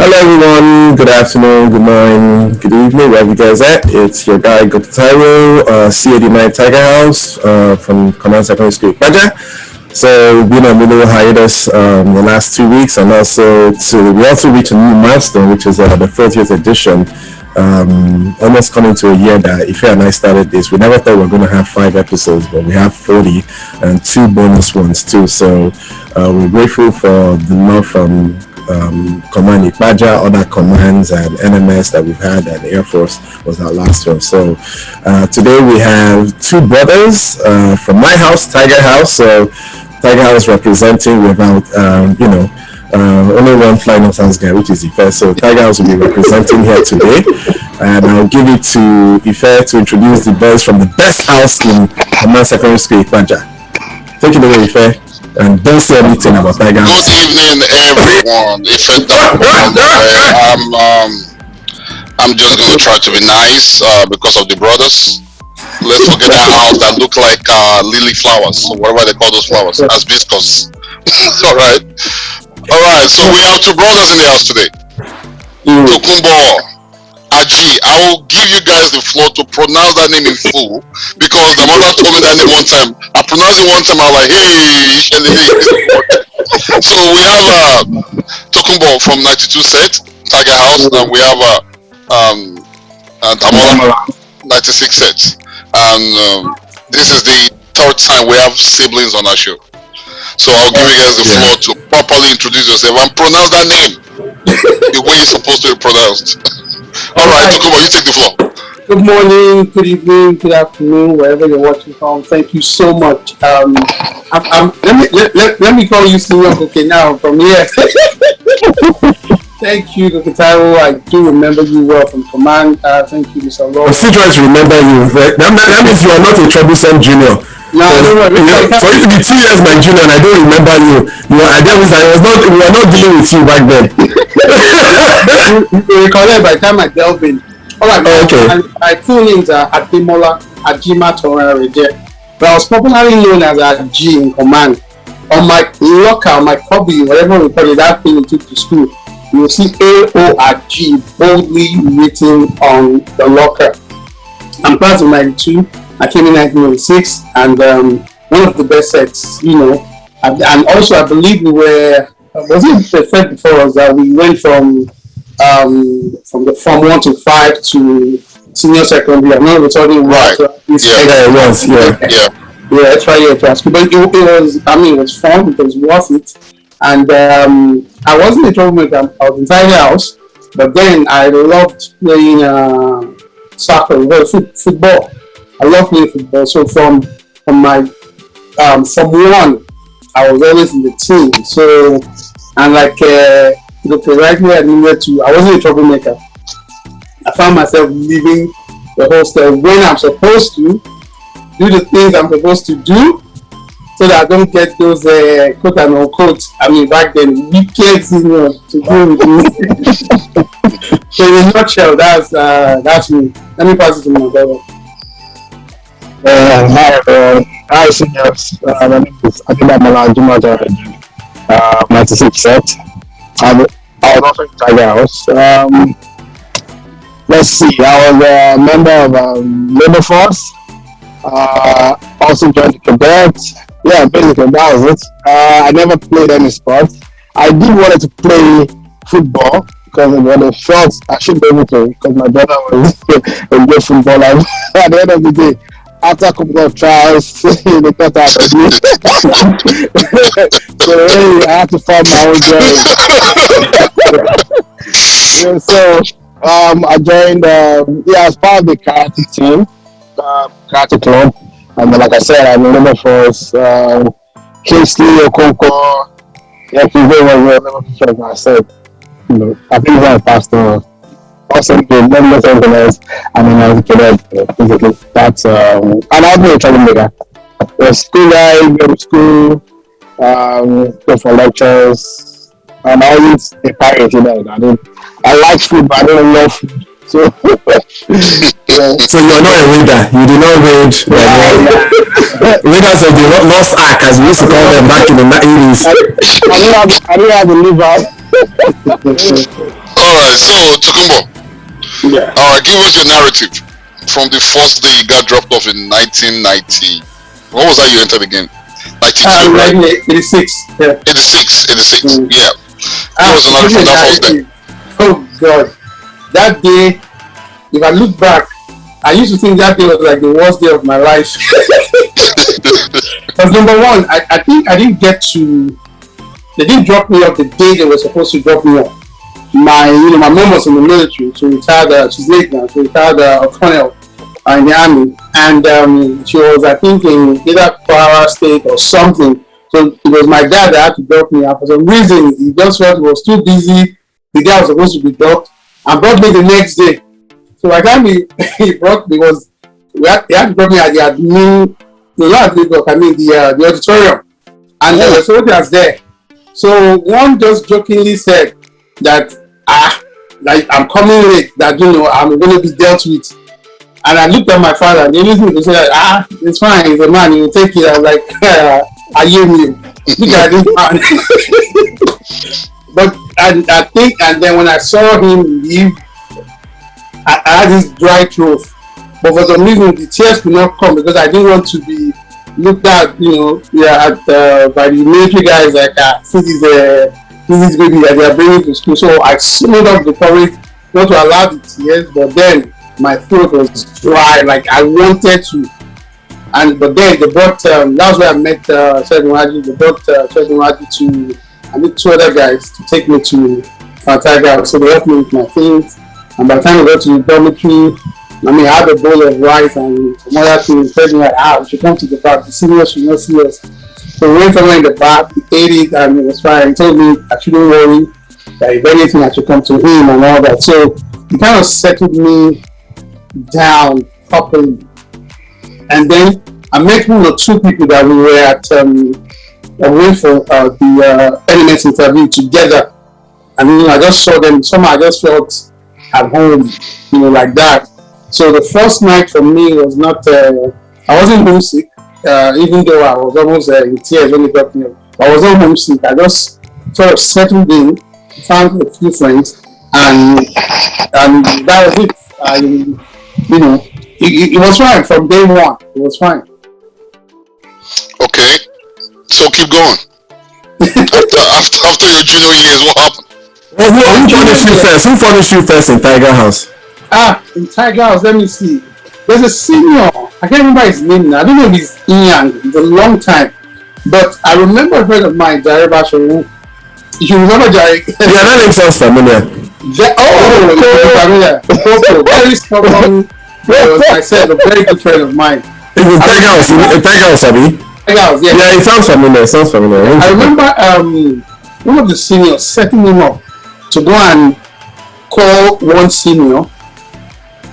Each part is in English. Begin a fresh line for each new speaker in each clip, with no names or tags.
Hello everyone, good afternoon, good morning, good evening, wherever you guys at. It's your guy Gotaro, C89 Tiger House from Command Secondary School, Paja. So we've been on a little hiatus the last 2 weeks, and we also reached a new milestone, which is the 40th edition. Almost coming to a year that Ife and I started this. We never thought we were going to have 5 episodes, but we have 40 and 2 bonus ones too. So we're grateful for the love from Command Ipaja, other commands and NMS that we've had, and the Air Force was our last one. So today we have two brothers from my house, Tiger House. So Tiger House representing without only one flying house guy, which is Ife. So Tiger House will be representing here today, and I'll give it to Ife to introduce the boys from the best house in Command Secondary School, Ipaja. Take it away, Ife. And don't say anything about Tiger House.
Good evening, everyone. I'm just going to try to be nice because of the brothers. Let's forget that house that look like lily flowers, or whatever they call those flowers, hibiscus. All right. So we have two brothers in the house today. Tokumbo, Aji. I will give you guys the floor to pronounce that name in full because the mother told me that name one time. I pronounced it one time. I was like, hey. So we have Tokumbo from 92 set, Tiger House, and we have Damola 96 set. And this is the third time we have siblings on our show. So I'll give you guys the floor to properly introduce yourself and pronounce that name the way it's supposed to be pronounced. All right, Tokumbo, you take the floor.
Good morning, good evening, good afternoon, wherever you're watching from. Thank you so much. Let me call you Senior Koke now from here. Thank you, Dr. Taiwo. I do remember you well from Command. Thank you, Mr. Lord.
I'm still trying to remember you. That means you are not a troublesome junior.
No,
for you to be 2 years my junior and I don't remember you. We were not dealing with you back then.
You recollect by the time I delved in. Alright,
okay.
My full names are Ademola Ajima Torareje, but I was popularly known as Aji in Command. On my locker, my copy, whatever we call it, that thing we took to school, you will see AORG boldly written on the locker. I'm class of 92. I came in 1996, and one of the best sets, and also I believe we were, wasn't the first before us that we went from the Form 1 to 5 to senior secondary. I'm not returning
right.
It was extra year to school, but it was fun. It was worth it, and I wasn't a troublemaker. I was in Tiger House, but then I loved playing soccer, football. I love playing football. So from my from 1, I was always in the team. So and the right way I needed to, I wasn't a troublemaker. I found myself leaving the hostel when I'm supposed to do the things I'm supposed to do, so that I don't get those quote and unquote. Back then, wicked seniors to do with me. So in a nutshell, that's me. Let me pass it to my brother.
Hi everyone. Hi seniors. My name is Ademola Ajima Torareje. 96 set. I was also in Tiger House. Let's see. I was a member of Labor Force. Also joined the cadet. Yeah, basically that was it. I never played any sport. I did wanted to play football because when I felt I should be able to, because my brother was a good footballer. At the end of the day, after a couple of trials, they cut out of me. So really, I had to find my own journey. So I joined, as part of the karate team, karate club, and like I said, I'm a member for Kingsley Okonkwo. Yeah, he's very well member for I said, I think he's a pastor. Awesome game, not something else. I mean, I was a kid, physically. That's and I've been a troublemaker. A school guy, go to school, go for lectures, and I was a pirate, I like food, but I don't love food. So,
So you're not a raider. You do not raid. Raiders of the Lost Ark, as we used to call them back in the 80s.
I don't have a liver.
right. So Tukumbo,
Yeah.
give us your narrative from the first day you got dropped off in 1990. What was that you entered again? 92, right?
86. Yeah.
86. Yeah. Give
Ah,
us a narrative from that first day.
oh God, that day. If I look back, I used to think that day was like the worst day of my life. Because number one, I think I didn't get to. They didn't drop me off the day they were supposed to drop me off. My mom was in the military. She retired. She's late now. She retired a colonel in the army, and she was, I think, in either Kwara State or something. So it was my dad that had to drop me off. For some reason, he just felt he was too busy. The guy was supposed to be dropped, and brought me the next day. So by the time he brought me, he had to drop me at the admin, the auditorium, and there were soldiers there. So one just jokingly said that like I'm coming late, that I'm going to be dealt with. And I looked at my father, and the only thing he said, it's fine, he's a man, he will take it. I was like, I hear you. Look at this man. But I think, and then when I saw him leave, I had this dry throat. But for some reason, the tears could not come because I didn't want to be looked at, by the military guys like, this is baby that they are bringing to school. So I summoned up the courage not to allow the tears, but then my throat was dry, like I wanted to. But then they brought, that was where I met C92. They brought C92 to, I met two other guys to take me to Tiger. So they helped me with my things. And by the time I got to the dormitory, I had a bowl of rice and some other things. Told me like, we should come to the back. The seniors should not see us. So we went somewhere in the back, we ate it, and it was fine. He told me I shouldn't worry, that if anything I should come to him and all that. So he kind of settled me down properly. And then I met one or two people that we were at, I went for the elements interview together. And I just saw them, somehow I just felt at home, like that. So the first night for me was not, I wasn't homesick, even though I was almost in tears when they got me. I wasn't homesick. I just sort of settled in, found a few friends, and that was it. It was fine from day one. It was fine.
Okay, so keep going. after your junior years, what happened?
Well, who furnished you first? Who furnished you first in Tiger House?
In Tiger House, let me see. There's a senior, I can't remember his name now. I don't know if he's young. It's a long time. But I remember a friend of mine, Jare Basharu. You remember Jare?
Yeah, that name sounds familiar.
Familiar. Very stubborn. As I said, a very good friend of mine.
It was Tiger House, Abi?
Tiger House, yeah.
Yeah, it sounds familiar.
I remember one of the seniors setting him up to go and call one senior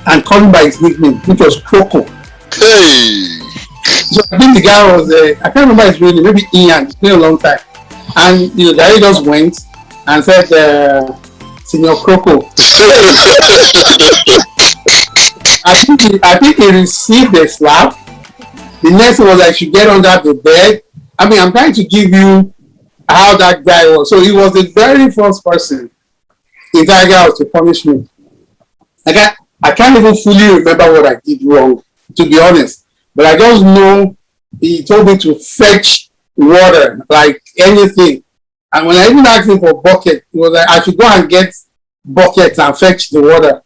and call him by his nickname, which was Croco.
Hey!
So I think the guy was, I can't remember his real name, maybe Ian, it's been a long time. And the guy just went and said, Senior Croco. I think he received a slap. The next one was I should get under the bed. I'm trying to give you how that guy was. So he was the very first person in Tiger House to punish me. I can't even fully remember what I did wrong, to be honest. But I just know he told me to fetch water, like anything. And when I even asked him for a bucket, he was like, I should go and get buckets and fetch the water.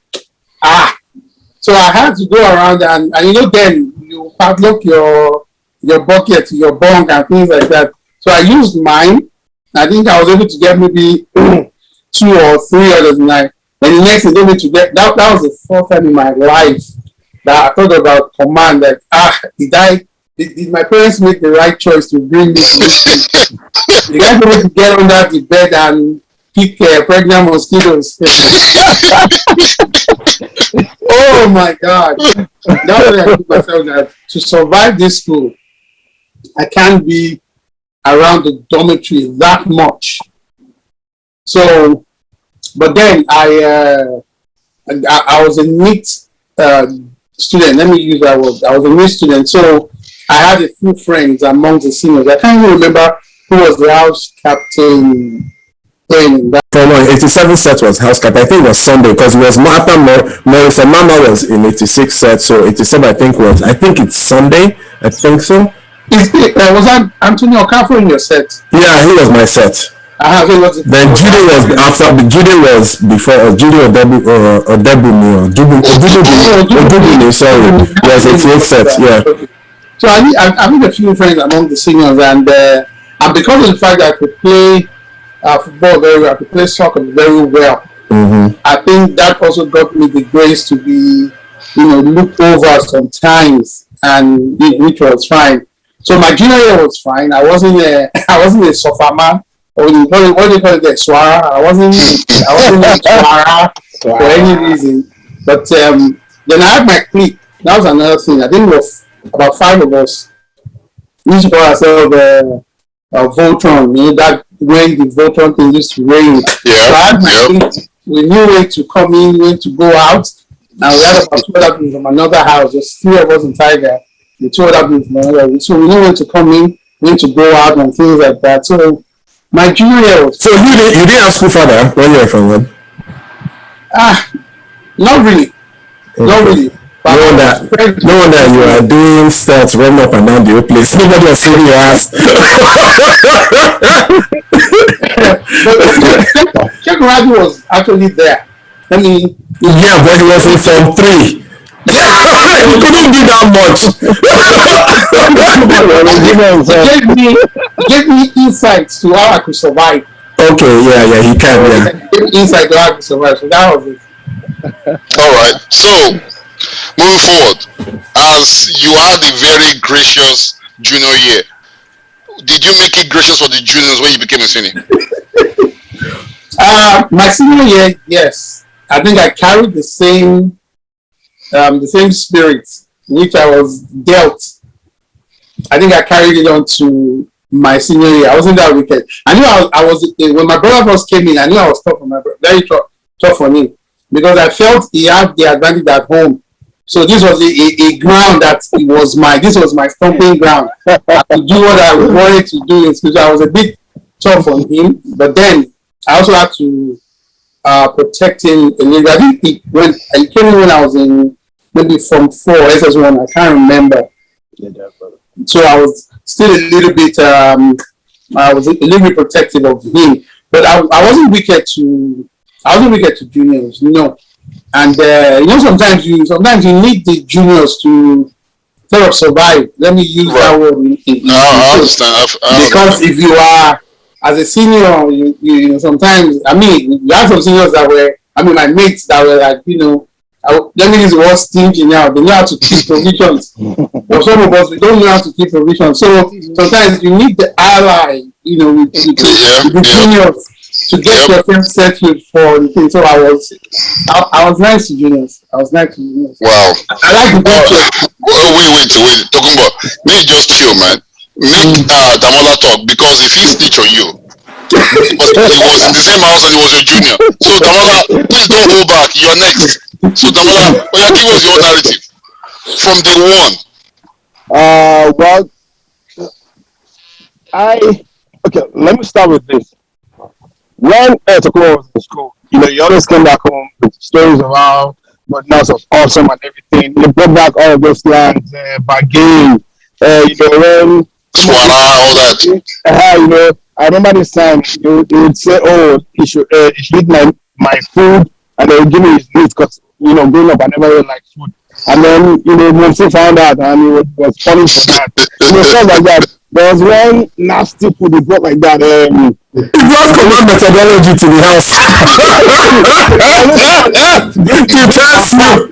So I had to go around and then you padlock your bucket, your bunk and things like that. So I used mine. I think I was able to get maybe 2 or 3 others tonight. And the next thing they to get that was the first time in my life that I thought about command, that did my parents make the right choice to bring me to this place? The guy able to get under the bed and pick pregnant mosquitoes. Oh my God. Now that I told myself that to survive this school, I can't be around the dormitory that much. So, but then I was a neat student. Let me use that word. I was a neat student. So I had a few friends among the seniors. I can't even remember who was the house captain then.
For one, 87 set was house cap. I think it was Sunday because it was after Morris and Mama was in 86 set. So 87, I think it's Sunday. I think so.
Was that Anthony Okafor in your set?
Yeah, he was my set. Then Judy was after. Judy was before. Judy or Debumi. Sorry, was 88 set. Yeah.
So I made a few friends among the seniors, and because of the fact that I could play football very well, I could play soccer very well.
Mm-hmm.
I think that also got me the grace to be, looked over sometimes, and which was fine. So my junior year was fine. I wasn't a sophomore, or what do you call it, the swara. I wasn't a swara for any reason. But then I had my clique. That was another thing. I think it was about 5 of us. We used to call ourselves Voltron. That when the Voltron thing used to rain.
Yeah.
So I had my clique. We knew when to come in, when to go out. And we had about 2 other people from another house. There's 3 of us in Tiger. The 2 other people from another house. So we knew when to come in, when to go out, and things like that. So my junior year was.
So you didn't have school father when you were from when?
Not really. Okay. Not really.
No wonder you are doing stats running up and down the whole place. Nobody was saving your ass.
Comradery was actually there.
Yeah, but he was in Form 3. He couldn't do that much.
It gave me insights to how I could survive.
Okay, yeah, he can, yeah.
It gave me insight to how I could survive. So that was it.
All right. So, moving forward, as you had a very gracious junior year, did you make it gracious for the juniors when you became a senior?
My senior year, yes. I think I carried the same spirit which I was dealt. I think I carried it on to my senior year. I wasn't that wicked. I knew I was when my brother first came in. I knew I was tough on my brother, very tough on him, because I felt he had the advantage at home. So this was a ground that was this was my stomping ground. I could do what I wanted to do in school. I was a bit tough on him, but then I also had to protect him a little. I think he came in when I was in maybe Form 4, SS1. I can't remember. So I was still a little bit protective of him, but I wasn't wicked to juniors, And sometimes you need the juniors to sort of survive. Let me use that word.
I understand.
Because if you are as a senior, you sometimes. I mean, you have some seniors that were. I mean, my mates that were like, let me use the word stingy now. They know how to keep provisions. But some of us, we don't know how to keep provisions. So sometimes you need the ally, with the juniors to get yourself settled for the thing. So I was nice to juniors.
Wow.
I like the picture.
Wait. Talking about, please just chill, man. Make Damola talk, because if he snitch on you, it was in the same house and he was your junior. So Damola, please don't hold back. You're next. So Damola, give us your narrative from day one.
Let me start with this. When Takuma was in school, you always came back home with stories around what Nas was awesome and everything. You brought back all of those lines, bargain, when
Swara, all that.
I remember this time you would say, "Oh, he should eat my food," and they would give me his meat because growing up I never really liked food. And then Mumsi found out and he was punished for that. Stuff like that. There was one nasty food he brought like that.
He brought command methodology to the house. He trusts you.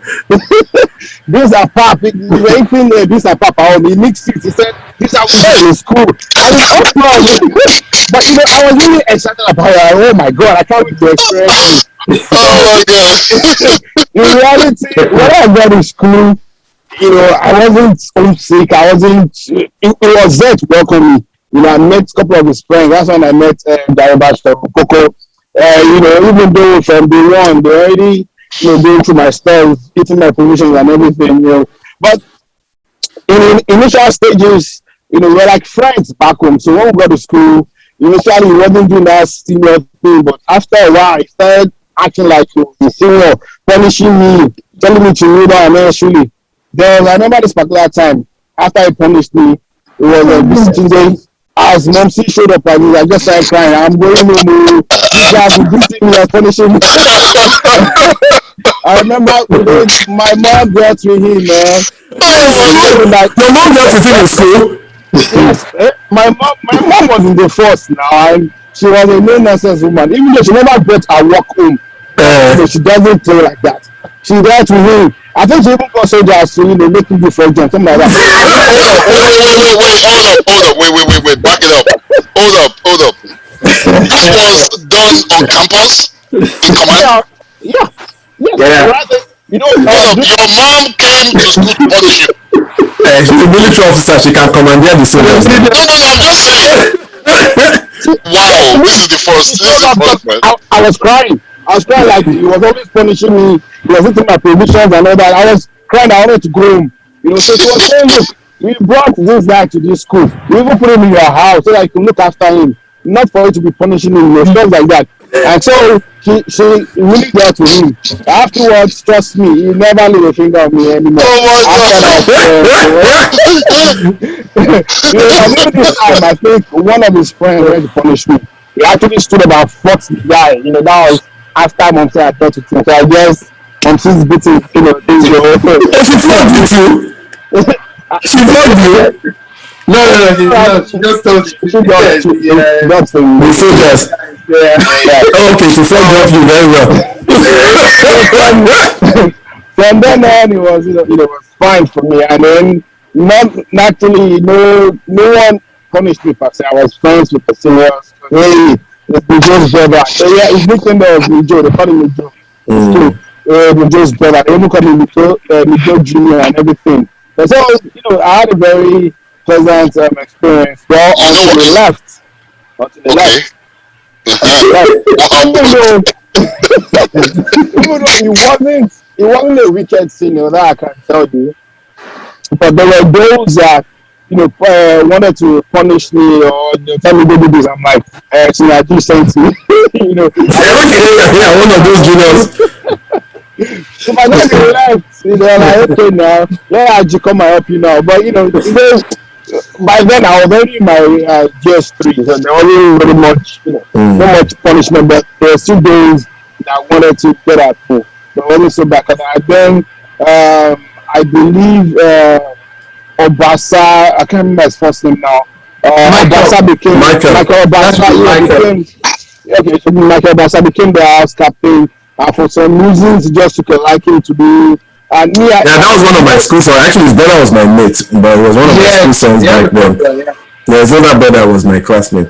These are pap. These are pap. He mixed it. He said, "These are well in school." And it's awkward. But I was really excited about it. Oh my God, I can't wait to experience it.
Oh my God.
In reality, when I got in school, I wasn't homesick. I wasn't. It was there to welcome me. I met a couple of his friends. That's when I met Darabash Coco. Even though from day one they already going to my stores, eating my provisions and everything. But in initial stages, we're like friends back home. So when we got to school, initially he wasn't doing that senior thing, but after a while, he started acting like he was the senior, punishing me, telling me to kneel down unnecessarily. Then I remember this particular time, after he punished me, it was a visiting day. As Momsy showed up at me, I just started crying. I'm going home. This guy was beating me and punishing me. I remember my mom brought me in, man.
Like, your mom brought you in school?
Yes, my mom was in the force now, and she was a no nonsense woman. Even though she never brought her work home, she doesn't play like that. She brought me in. I think she even got soldiers to make him do for jump, something like that.
Wait, back it up. Hold up. This was done on campus in command.
Yeah. You know,
your mom came to school to punish you.
She's a military officer. She can commandeer the soldiers.
No, I'm just saying. Wow, this is the first. Man.
I was crying like he was always punishing me. He was eating my provisions and all that. I was crying. I wanted to go home. You know, so she was saying, look, we brought this guy to this school. We even put him in your house so that you can look after him. Not for you to be punishing him, stuff like that. And so she really got to him. Afterwards, trust me, he never laid a finger on me anymore.
Oh my
God! This time, I think one of his friends went to punish me. He actually stood about 40 guy. You know, that was after Momsy I thought it. So I guess Momsy's beating, things were okay.
She flogged you. She flogged you.
No, she just told you. She got
the soldiers.
Yeah.
Okay, she flogged you very well.
From then on, it was fine for me. And then, naturally, no one punished me per se. I was friends with the seniors. Hey, it's Joe's brother. So yeah, his nickname was Joe. They call him Joe. It's Joe's brother. They even call him Joe Junior and everything. And so, I had a very pleasant experience. Well, until they left. Even though it wasn't a wicked senior, that I can tell you. But there were those that wanted to punish me or tell me to do this. I'm like, C92 sent me.
One of those juniors.
So my dad left. They're like, okay now, I come and help you now. But by then I was already in my GS3, so there wasn't very much, not much punishment, but there were still days that I wanted to get at home. But I wasn't so bad. And then I believe Obasa, I can't remember his first name now. Obasa became Michael Obasa. Okay, so Michael Obasa became the house captain. And for some reasons, he just took a liking to be. And
that was one of my school sons. Actually, his brother was my mate, but he was one of my school sons back then. His older brother was my classmate.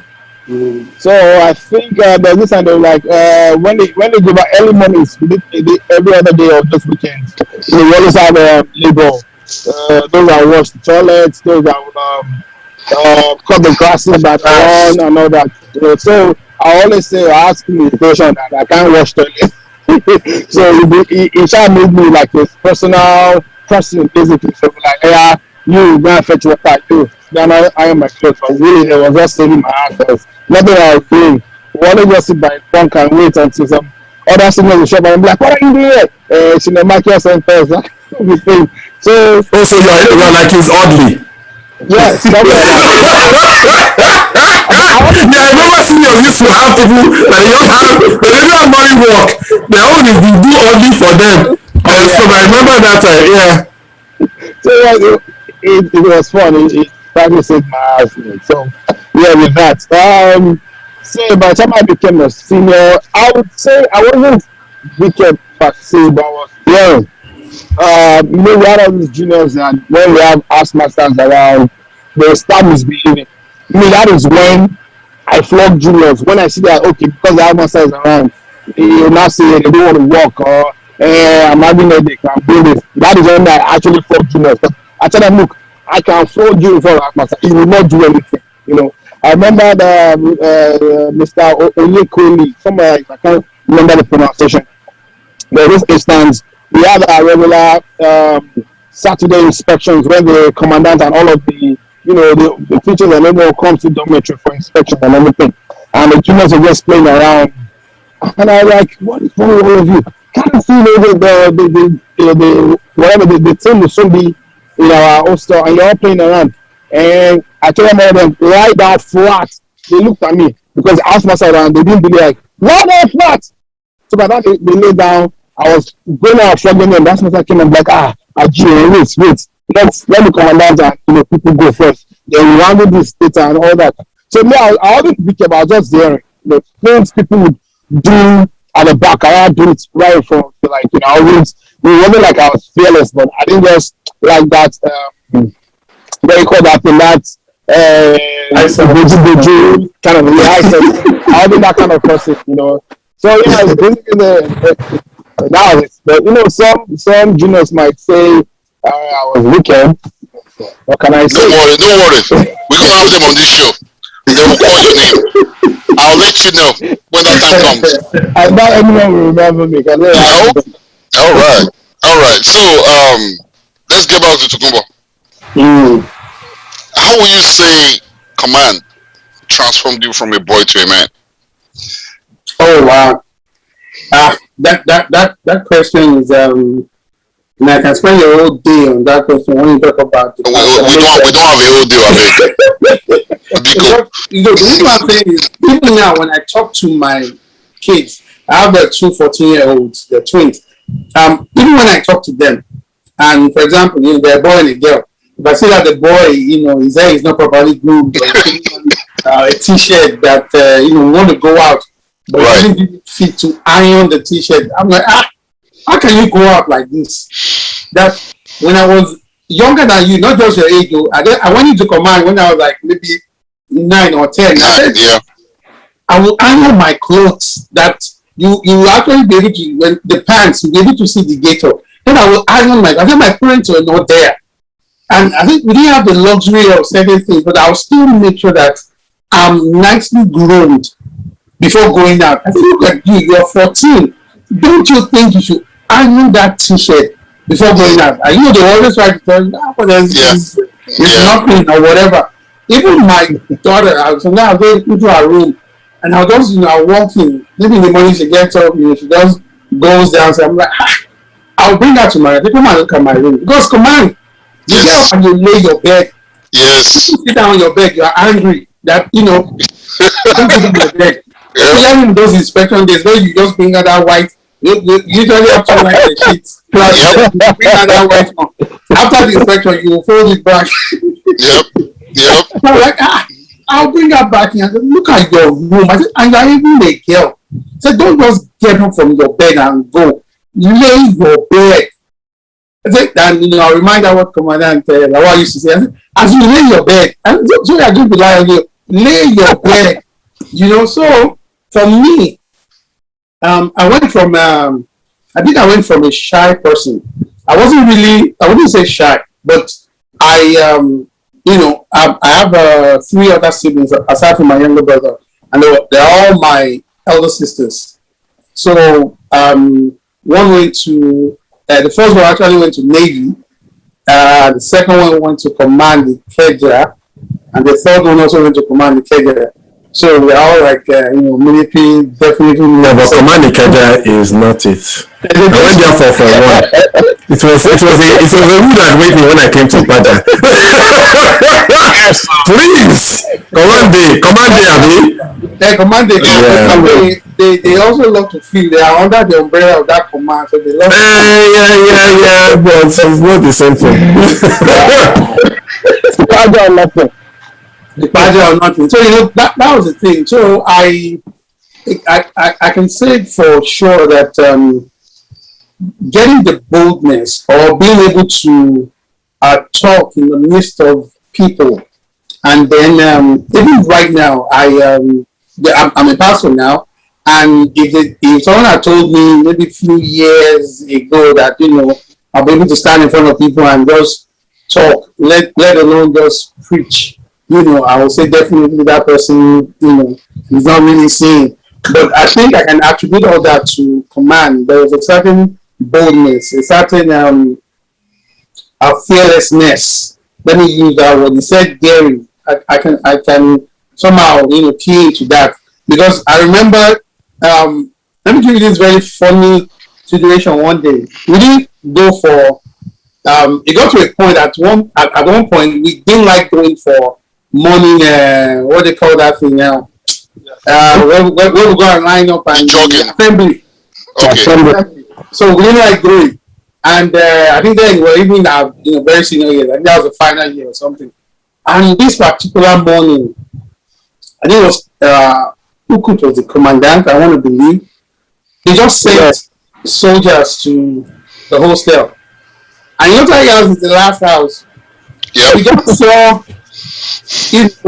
So I think there's this kind of like when they give out early mornings, every other day or just weekends, we always have labor. Those that wash the toilets, those that cut the grasses that are on and all that. So I always say, I ask me the question that I can't wash toilets. So he tried to make me like his personal person, basically. So like, you go and fetch water, you. Then I am my clothes. But really, it was just saving my ass. Because nothing I was doing. We only just sit by the trunk and wait until some other signals will show up. I'm like, what are you doing here? It's in the market center. So
also, you're like his oddly.
Yes.
I remember seniors used to have people that they don't have money work. Their own is to do only for them. So I remember that time,
So it was fun. It probably saved my ass. So with that. So by the time I became a senior, I would say I wasn't wicked per se, but I was young. We had all these juniors, and when we have house masters around, they start misbehaving. That is when I flog juniors. When I see that, okay, because the house master is around, they now say they don't want to work, or I'm having a headache, I'm doing this. That is when I actually flog juniors. I tell them, look, I can flog you in front of the house master. He will not do anything. I remember Mr. Onyekoli, somewhere I can't remember the pronunciation. There was instance. We have our regular Saturday inspections when the commandant and all of the the teachers and everyone comes to dormitory for inspection and everything. And the juniors are just playing around. And I was like, what is wrong with all of you? Can't you see the team will soon be in our hostel and you're all playing around. And I told them all them, lie down flat. They looked at me because I asked myself and they didn't believe like, lie down flat. So by that they lay down, I was going out flogging them. That's when I came and like, wait. Let me come down and people go first. Then we handle this data and all that. So me, I wasn't thinking about just there. Things people would do at the back. I do it right in front. Like, it wasn't like I was fearless, but I didn't just like that. What you call that thing? That kind of I wasn't that kind of person, So basically that was it. But some juniors might say I was wicked. What can I say?
Don't worry. We're gonna have them on this show. They will call your name. I'll let you know when that time comes.
And not anyone will remember me.
All right. So let's get back to Tokumbo. How will you say command transformed you from a boy to a man?
Oh wow. That question is and I can spend a whole day on that question when you talk about it.
We don't have a whole day of it.
The reason I'm saying is, even now when I talk to my kids, I have the two 14-year-olds, they're twins. Even when I talk to them, and for example, they're a boy and a girl. If I see that the boy, his hair is not properly groomed, a t-shirt that want to go out, but it doesn't fit to iron the t-shirt. I'm like, how can you go out like this? That when I was younger than you, not just your age, I went into command when I was like maybe 9 or 10. I will iron my clothes that you will actually be able to, when the pants, you'll be able to see the gator. Then I will iron I think my parents were not there. And I think we didn't have the luxury of certain things, but I'll still make sure that I'm nicely groomed before going out. I think, look at you, you're 14. Don't you think you should iron that t-shirt before going out? And they always try to tell you, it's nothing or whatever. Even my daughter, I was going into her room and I was just, walking. Maybe in the morning she gets up, she just goes down. So I'm like, I'll bring her to my room. They come and look at my room. Because command, you get up and you lay your bed.
Yes.
You sit down on your bed, you are angry that, don't sit on your bed. Especially in those inspection days where you just bring out that white, you usually have to like the sheets. Bring out that white one. After the inspection, you will fold it back.
Yep.
I'm like, I'll bring her back here and say, look at your room. I said, and you're even a girl. I said, don't just get up from your bed and go. Lay your bed. I said, and I remind her what Commandant Lawa used to say. I said, as you lay your bed, and so you're going to be lying on you, lay your bed. So for me, I went from a shy person. I wouldn't say shy, but I have 3 other siblings aside from my younger brother, and they're all my elder sisters. So one went to the first one actually went to Navy. The second one went to command the Keja, and the third one also went to command the Keja. So we're all like, military, definitely.
No, but command the Keja is not it. I went there for one. It was a rude awakening when I came to Paja. Please, command the Abi.
Command the they also love to feel they are under the umbrella of that command, so they love.
But it's not the same thing.
Paja or nothing.
The Paja or nothing. So that was the thing. So I can say for sure that getting the boldness or being able to talk in the midst of people, and then even right now I'm a pastor now, and if someone had told me maybe a few years ago that I'll be able to stand in front of people and just talk, let alone just preach, I would say definitely that person is not really saying. But I think I can attribute all that to command. There was a certain boldness, a certain fearlessness let me use that word. He said daring. I can somehow key into that because I remember. Let me give you this very funny situation. One day we didn't go for. It got to a point at one point we didn't like going for morning. What they call that thing now? Where we go and line up and
jogging
assembly.
Okay.
So we didn't like going, and I think then we were even very senior year. I think that was the final year or something. And this particular morning, I think it was Ukut was the commandant. I want to believe he just sent soldiers to the hostel, and that house is the last house.
Yeah.
We just saw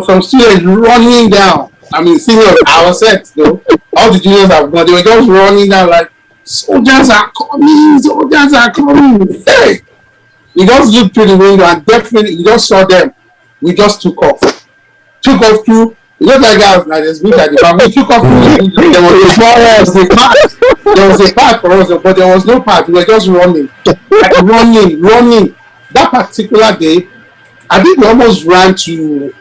some students running down. I mean, seniors, our set though. All the juniors have gone. They were just running down like soldiers are coming. Soldiers are coming. Hey, we just looked through the window and definitely we just saw them. We just took off. Through. It looked like I was like this week at the back. We took off through. There was a path for us, but there was no path. We were just running. Like running. That particular day, I think we almost ran to.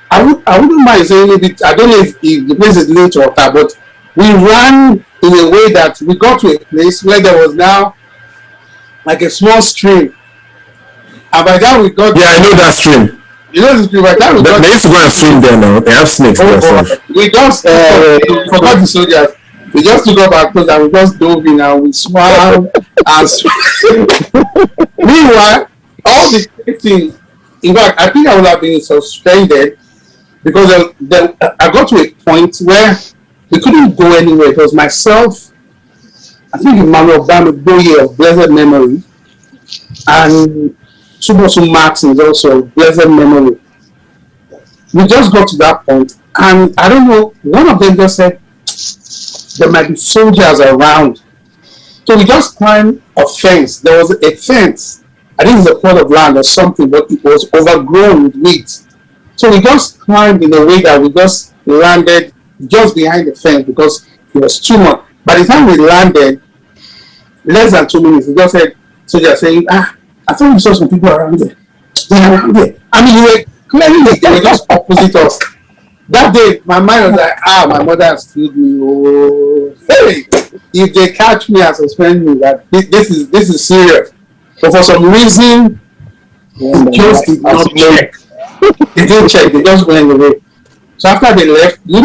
I wouldn't mind saying maybe I don't know if the place is linked to water, but we ran in a way that we got to a place where there was now like a small stream, and by that we got.
Yeah, I know that stream.
You know the stream. By that we got.
They used to go and swim there now. They have snakes there.
We just forgot the soldiers. We just took up our clothes and we just dove in and we swam and swam. Meanwhile, all the things. In fact, I think I would have been suspended. Because I got to a point where we couldn't go anywhere. It was myself, I think Emmanuel Bamiboye of blessed memory, and Subosu Martins also of blessed memory. We just got to that point, and I don't know, one of them just said, there might be soldiers around. So we just climbed a fence. There was a fence. I think it's a plot of land or something, but it was overgrown with weeds. So we just climbed in a way that we just landed just behind the fence because it was too much. By the time we landed, less than 2 minutes, we just said, soldiers saying, I thought we saw some people around there. I mean, they were just opposite us. That day, my mind was like, my mother has killed me. Oh, hey, if they catch me and suspend me, that this is serious. But for some reason, they just did not check. They didn't check. They just went away. So after they left, we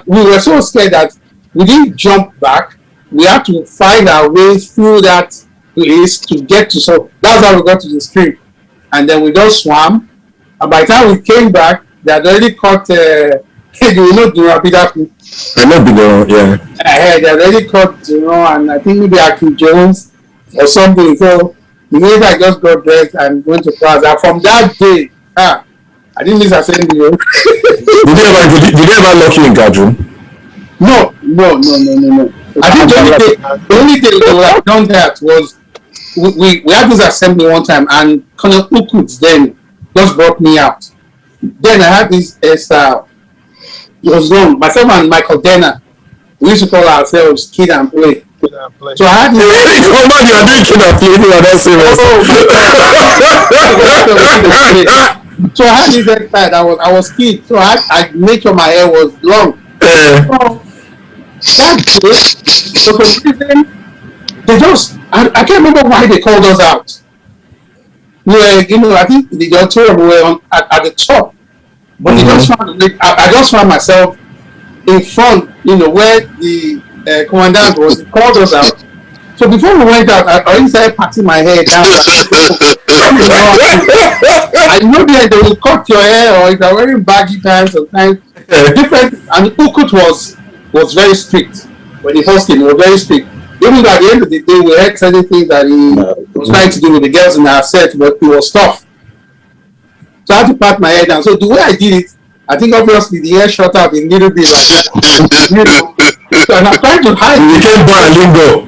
were so scared that we didn't jump back. We had to find our way through that place to get to. So that's how we got to the stream, and then we just swam. And by the time we came back, they had already caught. I know Bino, yeah. They had already caught, and I think maybe Akin Jones or something. So immediately I just got dressed and went to class. And from that day, I didn't miss assembly. Did
you ever lock you in Gadrum?
No. I think the only thing that we have done that was we had this assembly one time, and Colonel Ukut then just brought me out. Then I had this hairstyle. It was wrong. Myself and Michael Denner, we used to call ourselves Kid and Play. So I had this.
Oh man, you are doing Kid and Play. You are not serious.
So I had this hairstyle. I was kid. So I made sure my hair was long. So that day, for some reason, they just I can't remember why they called us out. We were, I think the auditorium we were at the top. But I just found myself in front, where the commandant was. He called us out. So before we went out, I already started patting my hair down. I know that they will cut your hair, or if you're wearing baggy pants sometimes. Different. And Ukut was very strict. When he first came, he was very strict. Even though at the end of the day, we had certain things that he was trying to do with the girls in our set, but it was tough. So I had to pat my hair down. So the way I did it, I think obviously the hair shot out a little bit like that. So I'm trying to hide.
You became Boy Lingo.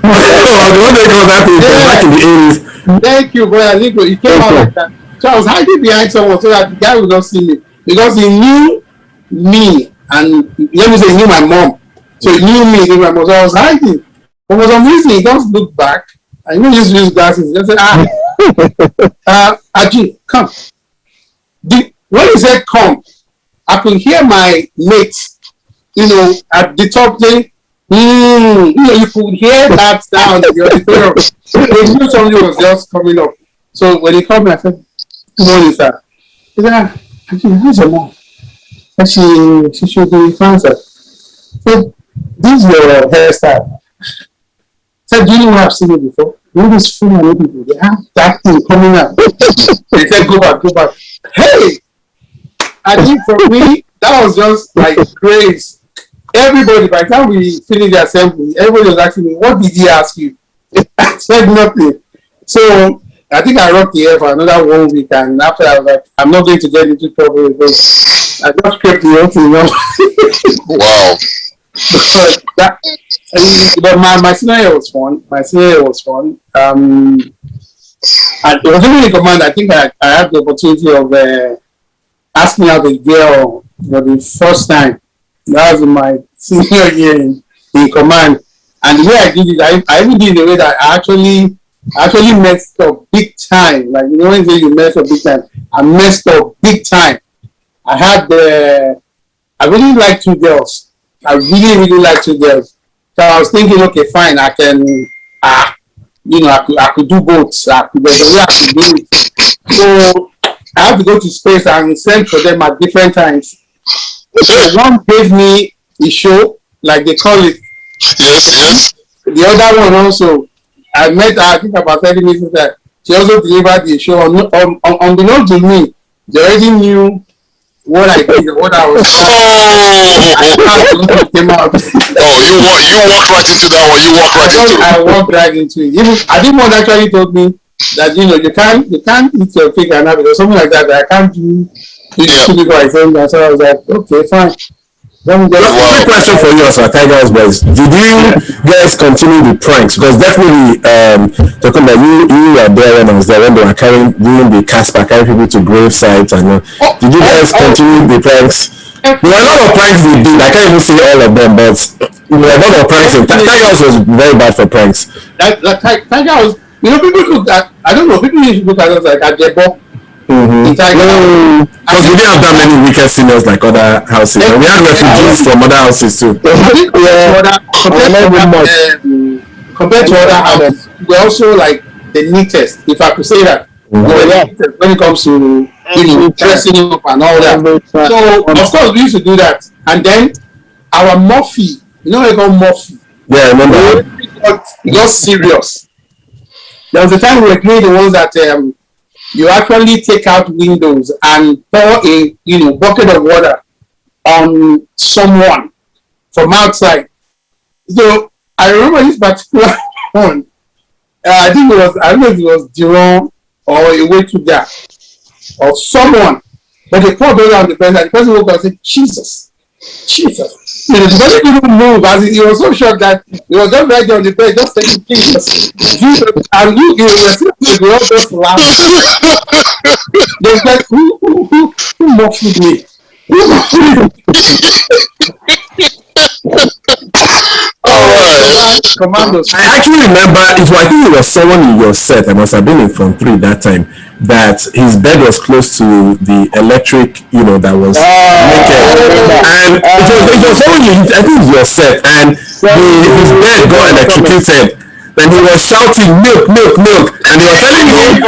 What they call that thing back in the 80s.
Thank you, Boy Lingo. He came out like that. So I was hiding behind someone so that the guy would not see me. Because he knew me, and let me say he knew my mom. So he knew me, my mom. So I was hiding. But for some reason he just looked back. I knew he used to use glasses. He just said, Aji, come. When he said come, I could hear my mates, at the top thing. You could hear that sound in the auditorium. They knew somebody was just coming up. So when he called me, I said, "Good morning, sir." He said, "Aji, how's your mom?" And she should be fine, sir. So this is your hairstyle. Said, "Do you know where I've seen it before? All these Fulani people, they have that thing coming out." They said, "Go back, go back." Hey! I think for me, that was just like grace. Everybody, by the time we finished the assembly, everybody was asking me, "What did he ask you?" I said nothing. So I think I rocked the air for another 1 week, and after I was like, "I'm not going to get into trouble with this." I just kept the whole thing,
Wow.
But my senior year was fun. And it was really in command. I think I had the opportunity of asking out a girl for the first time. That was in my senior year in command. And the way I did it, I even did it in a way that I actually messed up big time. Like, when you say you messed up big time, I messed up big time. I really like two girls. I really, really like two girls. So I was thinking, okay, fine, I can, I could do both. There's a way I could do it. So I have to go to space and send for them at different times. So one gave me a show, like they call it.
Yes.
The other one also, I met her, I think about 30 minutes later. She also delivered the show. Unbeknownst to me, they already knew what I did, what I was. Came out.
You walked right into that one.
I walked right into it. Even I didn't want actually told me that you can't eat your cake and have it or something like that. I can't do it by saying that. So I was like, okay, fine.
Quick question for you, sir, Tigers boys. Did you guys continue the pranks? Because definitely, talking about you were there when I was there when they were doing the Casper, carrying people to grave sites and did you guys continue the pranks? There were a lot of pranks they did. I can't even say all of them, but there were a lot of pranks. Tigers was very bad for pranks.
Tigers, people look at. I don't know. People used to look at us like a Jebo.
Because we didn't have that many wicked seniors like other houses. And we had refugees from other houses too.
Compared to other houses, we're also like the neatest, if I could say that. When it comes to dressing up and all that. So of course we used to do that. And then our Murphy, we got Murphy.
Yeah, I remember.
It got serious. There was a time we were doing the ones that you actually take out windows and pour a bucket of water on someone from outside. So I remember this particular one. I don't know if it was Jerome or a way to that or someone, but they poured water on the person. The person woke up and said, Jesus. The person didn't move as he was so shocked that he was just right there on the bed, just saying, Jesus. And we all just laughed. They was like, who muffled me? Commandos.
I actually remember I think it was someone in your set. I must have been in front 3 that time. That his bed was close to the electric, that was naked. And it was someone I think it was your set, and his bed got electrocuted. And he was shouting, milk, milk, milk. And they were telling him,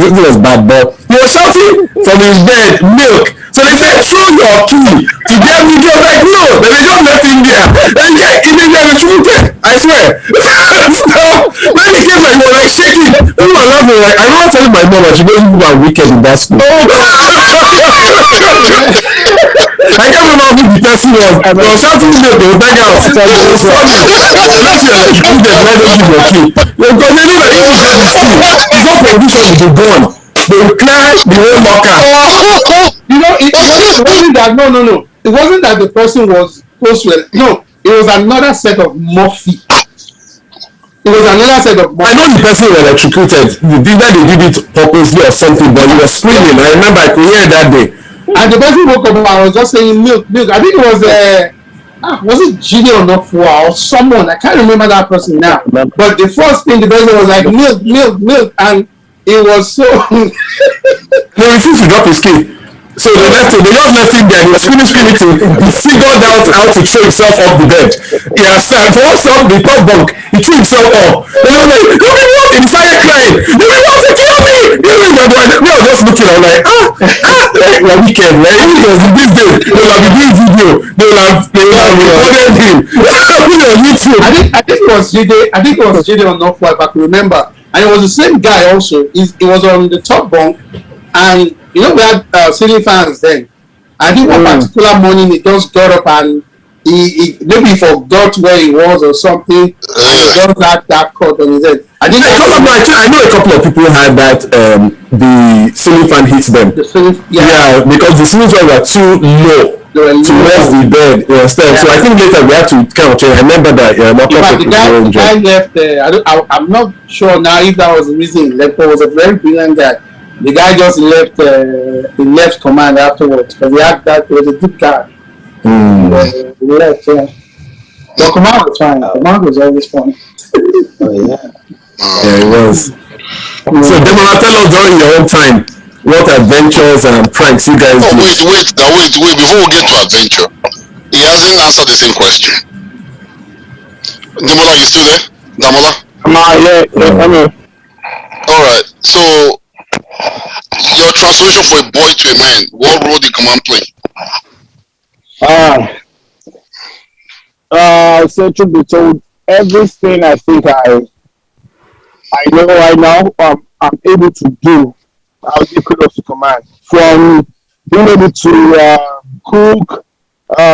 it was bad, but he was shouting from his bed, milk. So they said, throw your key to get me. They were like, no. But they just left him there. And immediately, I swear. So when he came back, he was like shaking. People were laughing. Like, I remember telling my mom that she knows people are wicked in that school. I can't remember who the person was. I was shouting milk. They were like, it was funny. Unless you're electrocuted, why don't you give your key? Because they know that if you go to school, before provision will be gone. They will clear the whole locker.
It wasn't that. No. It wasn't that the person was close to it. No, it was another set of Murphy. I
know the person was electrocuted. Either they did it purposely or something, but he was screaming. I remember I could hear it that day.
And the person woke up and I was just saying milk, milk. I think it was was it Gideon or someone? I can't remember that person now. But the first thing the person was like, milk, and it was so.
He refused to drop his key. So they just left him there. He was screaming. He figured out how to throw himself off the bed. He has once up the top bunk. He threw himself off. And I was like, you will want him? He started crying. You will want to kill me? We were just looking. I'm like, we're wicked, right? It was in this day. They will have been doing video. They will have recorded him. Put it on YouTube.
I think it was Jide. I think it was Jide on North Wipe. I can remember. And it was the same guy also. It was on the top bunk, and we had ceiling fans then. I think one particular morning he just got up and he maybe forgot where he was or something. Just that cut on his head. I
know a couple of people had that the ceiling fan hit them. Yeah, because the ceiling fan were too low to rest the bed instead. So I think later we had to kind of change. I remember that.
The guy left. I'm not sure now if that was the reason he left. He was a very brilliant guy. The guy just left. He left command afterwards because he had that. It was a good guy. He left. Yeah. But command was fine. Command was always fun.
Yeah, it was. So Demola, tell us during your own time what adventures and pranks you guys do.
Wait. Before we get to adventure, he hasn't answered the same question. Demola, you still there? Damola?
Yeah, I'm here.
All right. So, your transformation for a boy to a man, what role did command play?
So to be told, everything I think I know right now, I'm able to do. I'll give kudos to command. From being able to cook,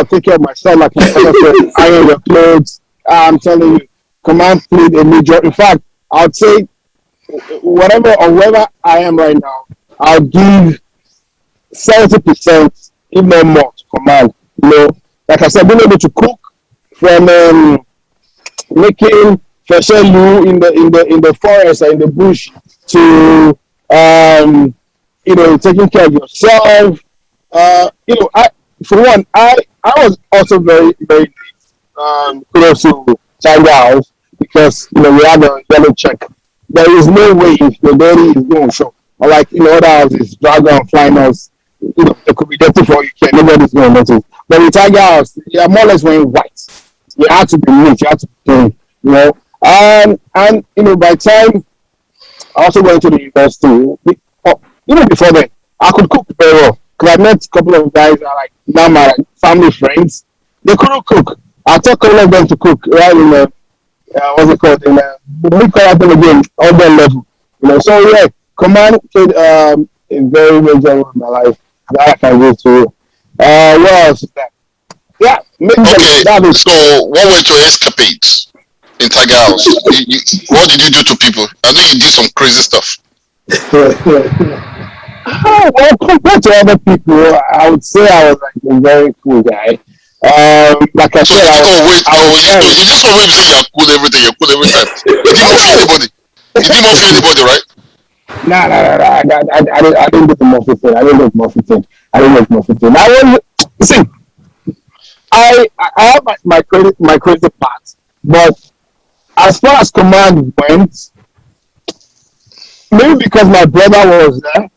take care of myself, like you said, iron your clothes. I'm telling you, command played a major. In fact, I'd say whatever or wherever I am right now, I'll give 70%, if not more, to command. Like I said, being able to cook, from making feshelu in the forest or in the bush to taking care of yourself. I was also very very close to Tiger House because we had a yellow check. There is no way if your daddy is going to show. Or like other houses, dragon flying house, it could be dirty for you, nobody's going to notice. But in Tiger House, you're more or less wearing white. You have to be neat, you have to be clean, And by the time I also went to the university, before then, I could cook very well. Because I met a couple of guys that are like now my family friends. They couldn't cook. I taught a couple of them to cook right in the what's it called? In we call them again, other level. So yeah, command played a very major role in my life that I can give to you. What else is that? Yeah,
okay. So what were your escapades in Tiger House? What did you do to people? I know you did some crazy stuff.
Well, compared to other people, I would say I was like a very cool guy. Like I said,
you just always say you're cool everything. You're cool every time. You didn't fear anybody. You didn't fear anybody, right?
No. I didn't do the Murphy thing. I didn't do I have my crazy parts, but as far as command went, maybe because my brother was there,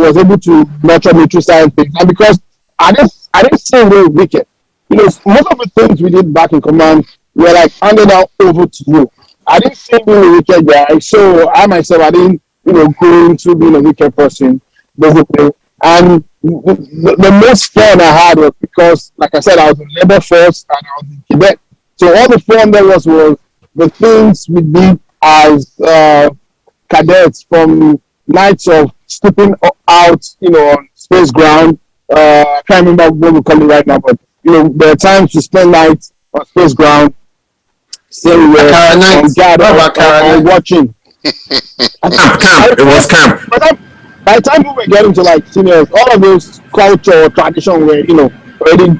was able to nurture me through certain things, and because I didn't say really wicked. Most of the things we did back in command were like handed out over to you. I didn't say being a wicked guy, so I myself I didn't go into being a wicked person basically. And the most fun I had was because, like I said, I was in labor force and I was in Quebec. So all the fun there was the things we did as cadets, from nights of sleeping out, on space ground. I can't remember what we call it right now, but there are times to spend nights on space ground, staying there on guard, watching.
Camp. It was camp.
But by the time we were getting to like seniors, all of those culture or tradition were already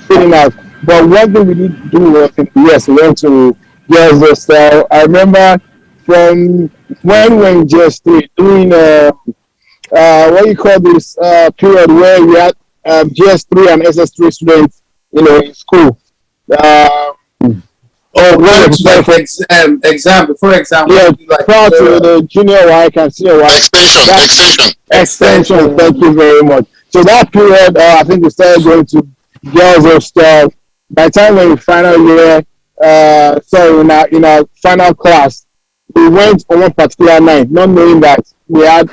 fitting out. But one thing we did do was we went to Girls Hostel. I remember from when we were in GS3 doing what you call this period where we had GS3 and SS3 students, in school.
Going to like exam before exam.
Yeah,
like
prior to the junior WAEC and senior WAEC. Extension. Thank you very much. So that period, I think we started going to girls' hostel. By the time we're in final year, in our final class, we went on one particular night, not knowing that we had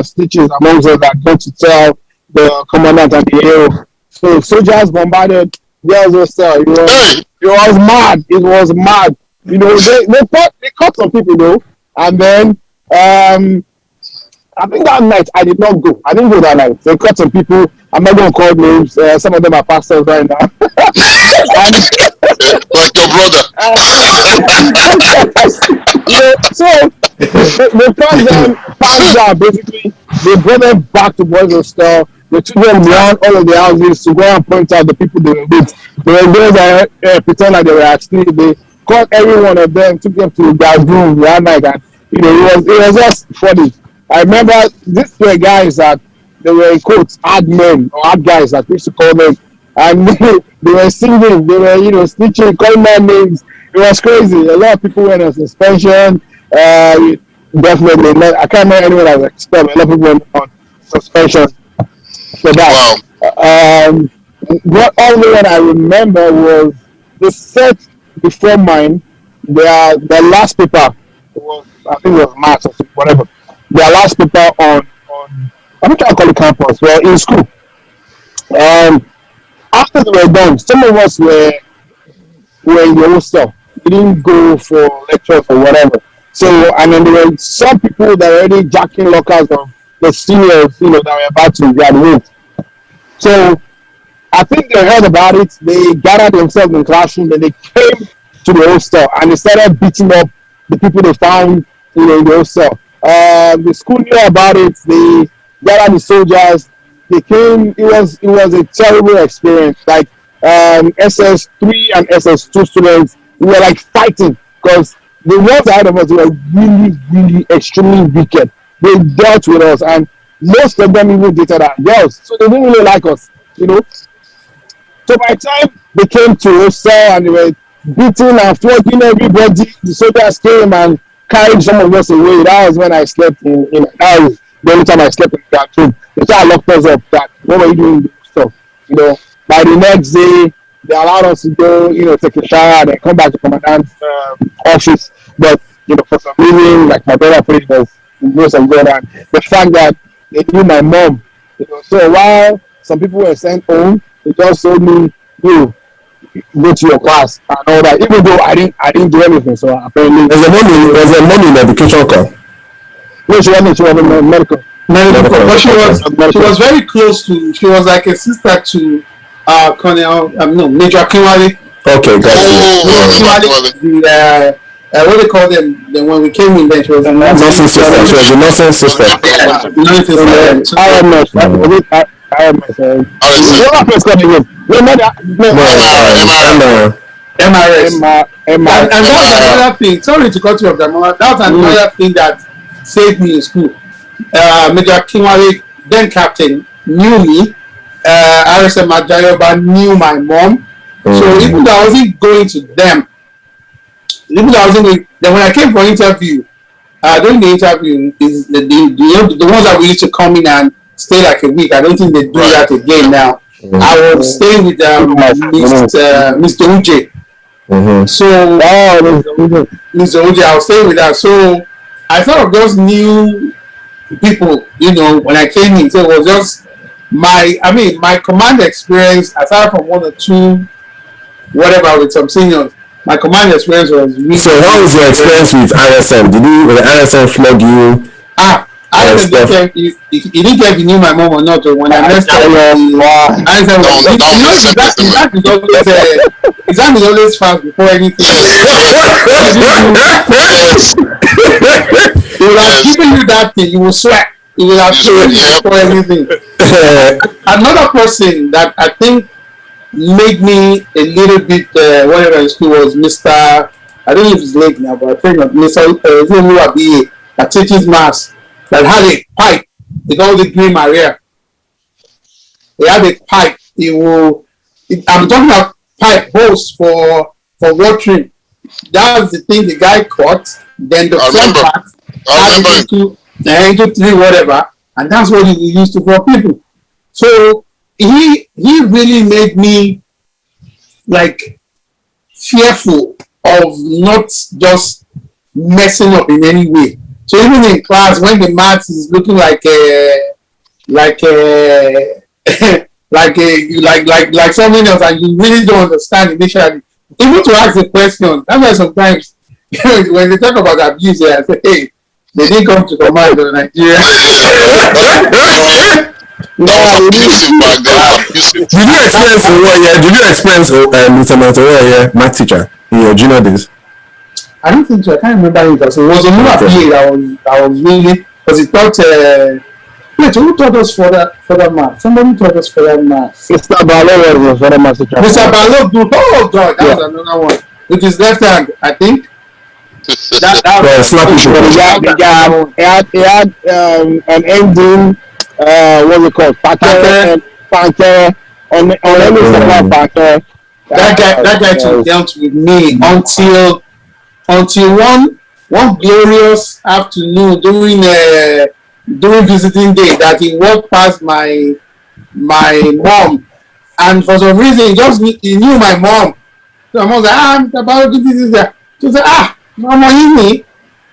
stitches amongst us that going to tell the commandant and the AO. So soldiers bombarded girls' hostel. It was mad. It was mad. They caught some people though, and then I think that night I did not go. I didn't go that night. They caught some people. I'm not going to call names. Some of them are pastors right now.
Like your brother.
So they caught them, passed down. Basically, they brought them back to boys' hostel. They took them around all of the houses to go and point out the people they were with. They were those that pretend like they were asleep. They caught every one of them, took them to their room that night, and it was just funny. I remember these were guys that they were in quotes hard men or hard guys that we used to call them, and they were singing, they were snitching, calling their names. It was crazy. A lot of people went on suspension. Definitely, I can't remember anyone that was expelled. A lot of people went on suspension. So that what only one I remember was the set before mine. The last paper was, I think it was maths or whatever. Their last paper on I'm not trying to call it campus. Well, in school. After they were done, some of us were in the hostel. We didn't go for lectures or whatever. So, and then there were some people that were already jacking lockers of the seniors, that were about to graduate. So, I think they heard about it. They gathered themselves in the classroom, and they came to the hostel and they started beating up the people they found, in the hostel. The school knew about it. They gathered the soldiers. They came. It was a terrible experience. Like SS3 and SS2 students, we were like fighting because the ones ahead of us were really, really extremely wicked. They dealt with us, and most of them even dated our girls, so they didn't really like us, So by the time they came to hostel and they were beating and flogging everybody, the soldiers came and carried some of us away. That was when I slept in that was the only time I slept in that room. They tried to lock us up. That what were you doing? Stuff, By the next day, they allowed us to go, take a shower and then come back to commandant's office. But for some reason, like my brother put it, was grace of God, and the fact that they knew my mom. So while some people were sent home, they just told me, go to your class and all that. Even though I didn't do anything, so apparently
there's a money in the education call.
No, she wasn't medical.
But she was very close to. She was like a sister to Major Kinwale.
Okay, got
you. What they call them? Then when we came in, then she was a
nursing sister. She was a nursing sister.
MRS. And that was another thing. Sorry to cut you off, that was another thing that saved me in school. Major Kinwale, then captain, knew me. RSM Ajayoba knew my mom. So even though I wasn't going to them, then when I came for interview, during the interview, is the ones that we used to come in and stay like a week. I don't think they do that again now. I was staying with Mr. Uche. So Mr. Uche, I was staying with her. So I thought of those new people, when I came in. So it was just my command experience, aside from one or two, whatever, with some seniors. My command experience was really. So
how was your experience with RSM? Did the RSM flog you?
I didn't care if he knew my mom or not. When I messed up, exam is always fast before anything. He would have given you that thing, you will sweat. He will have told you before anything. Another person that I think made me a little bit whatever in school was Mr. I don't know if he's late now, but I think Mr. Luabi that teaches maths, that had a pipe with all the green Maria. he had a pipe. I'm talking about pipe hose for watering. That's the thing the guy caught. Then the front part had into 3 whatever, and that's what he used to for people. So he really made me like fearful of not just messing up in any way. So even in class, when the maths is looking like like something else, and you really don't understand initially, even to ask the question. That's why sometimes when they talk about abuse, I say, hey, they didn't come to command in Nigeria.
Did you experience Lieutenant Owoye, math teacher, in your junior days?
I don't think so. I can't remember it. It was a new PA that was really, because he taught. Wait, who taught us for that math? Somebody taught us for that math.
Mr. Balo was for the math teacher.
Mr. Balo, oh God, that was another one. With his left hand, I think. He
had an ending. What's it called? Packer. On any separate Packer.
That guy took dealt with me until one glorious afternoon during visiting day that he walked past my mom, and for some reason he knew my mom. So my mom was like, Mr. Balo, this. She said, Mama, you me.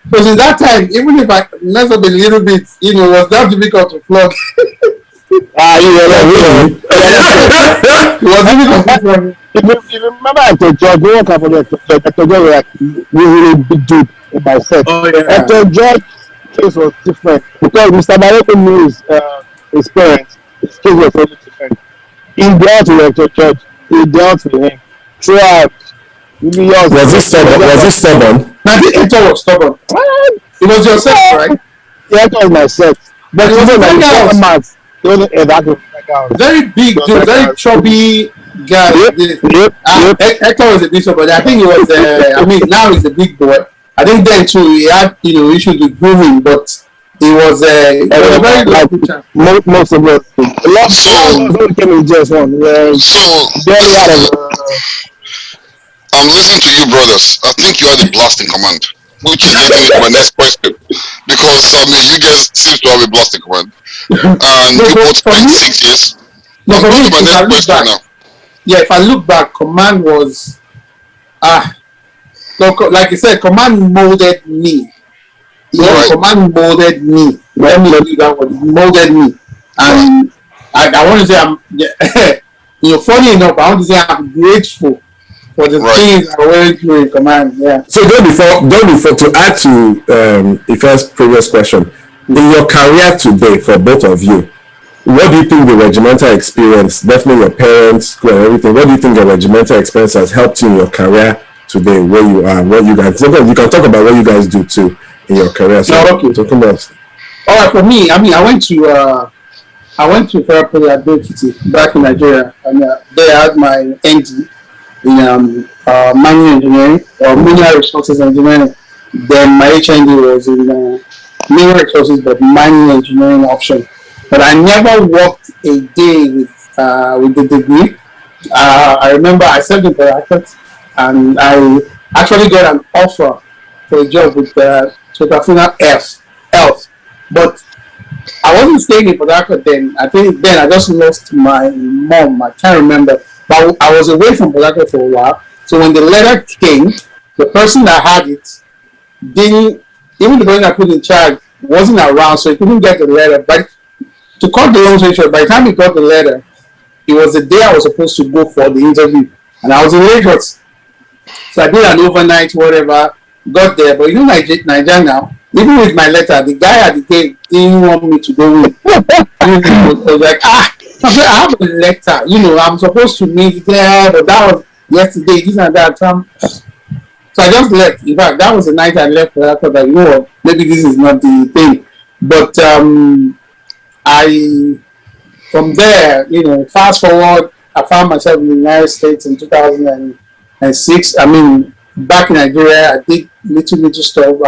Because in that time, even if I mess up a little bit, it was that difficult to flog. It was difficult to flog.
If you remember Dr. George, we work for Dr. George was like really big dude in my set. Dr. George's case was different because Mr. Barreto knew his parents. His case was totally different. He dealt with Dr. George. He dealt with him throughout. Was
he stubborn?
I think Hector was stubborn. It was your set, right?
Yeah, Hector was my set. But it wasn't like the maths. It wasn't exactly
very big dude, very chubby guy. Hector was a bishop, but I think he was. Now he's a big boy. I think then too he had issues with grooming, but he was a very good teacher.
Most of us. A lot of came in just one. Barely had
I'm listening to you, brothers. I think you are the blasting command, which is leading to my next question. Because you guys seem to have a blasting command, and you both spent 6 years.
No, for me, if I look back, command was like you said, command molded me. Right. Command molded me. Let me do that one. Molded me, and I want to say I'm. Funny enough, I want to say I'm grateful for the things I went through in command. Yeah.
So don't before to add to Ife's previous question, in your career today for both of you, what do you think the regimental experience, definitely your parents, school and everything, what do you think the regimental experience has helped you in your career today, where you are, what you guys, you can talk about what you guys do too in your career. So talking about.
All right, for me, I went to Fairport at Dokiti back in Nigeria, and there I had my ND in mining engineering or mineral resources engineering. Then my HND was in mineral resources but mining engineering option. But I never worked a day with the degree. I remember I served in Paracut, and I actually got an offer for a job with Totafuna Health. But I wasn't staying in Paracut then. I think then I just lost my mom. I can't remember. But I was away from Paracut for a while. So when the letter came, the person that had it didn't, even the person I put in charge wasn't around, so he couldn't get the letter. But to cut the long story short, by the time he got the letter, it was the day I was supposed to go for the interview, and I was in Lagos. So I did an overnight, whatever, got there. But Nigeria now, even with my letter, the guy at the gate didn't want me to go in. I was like, I have a letter, I'm supposed to meet there, but that was yesterday, this and that. So I just left. In fact, that was the night I left. I thought that, maybe this is not the thing. But from there, fast forward, I found myself in the United States in 2006. Back in Nigeria, I did little stuff.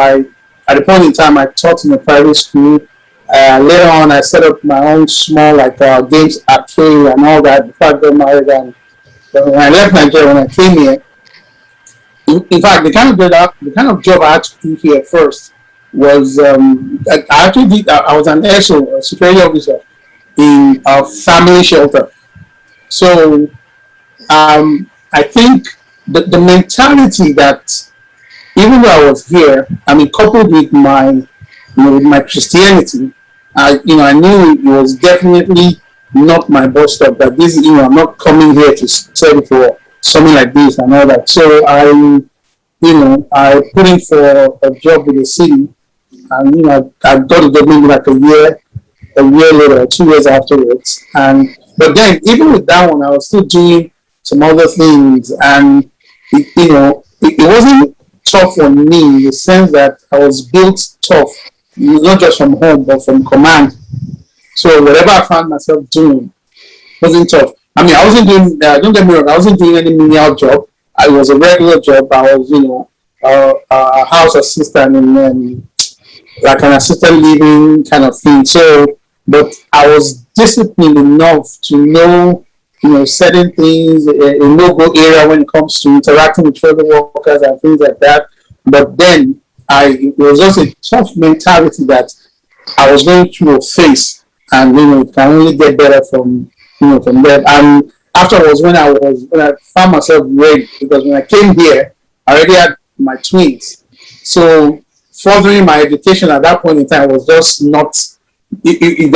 At the point in time, I taught in a private school. Later on, I set up my own small games arcade and all that before I got married. And when I left Nigeria, when I came here, in fact, the kind of job I had to do here first was I actually did. I was an SO, a security officer in a family shelter. So I think the mentality that even though I was here, I mean, coupled with with my Christianity, I knew it was definitely not my bus stop. That this, I'm not coming here to study for something like this and all that. So I put in for a job with the city, and I got a job maybe like a year later, 2 years afterwards. And but then even with that one, I was still doing some other things, and it wasn't tough on me in the sense that I was built tough, not just from home but from command. So whatever I found myself doing wasn't tough. I mean, I wasn't doing. Don't get me wrong. I wasn't doing any menial job. I was a regular job. I was, a house assistant in like an assisted living kind of thing. So, but I was disciplined enough to know, certain things in no-go area when it comes to interacting with fellow workers and things like that. But then it was just a tough mentality that I was going through a phase, and it can only get better from there. And afterwards, when I found myself ready, because when I came here, I already had my twins. So furthering my education at that point in time was just not. It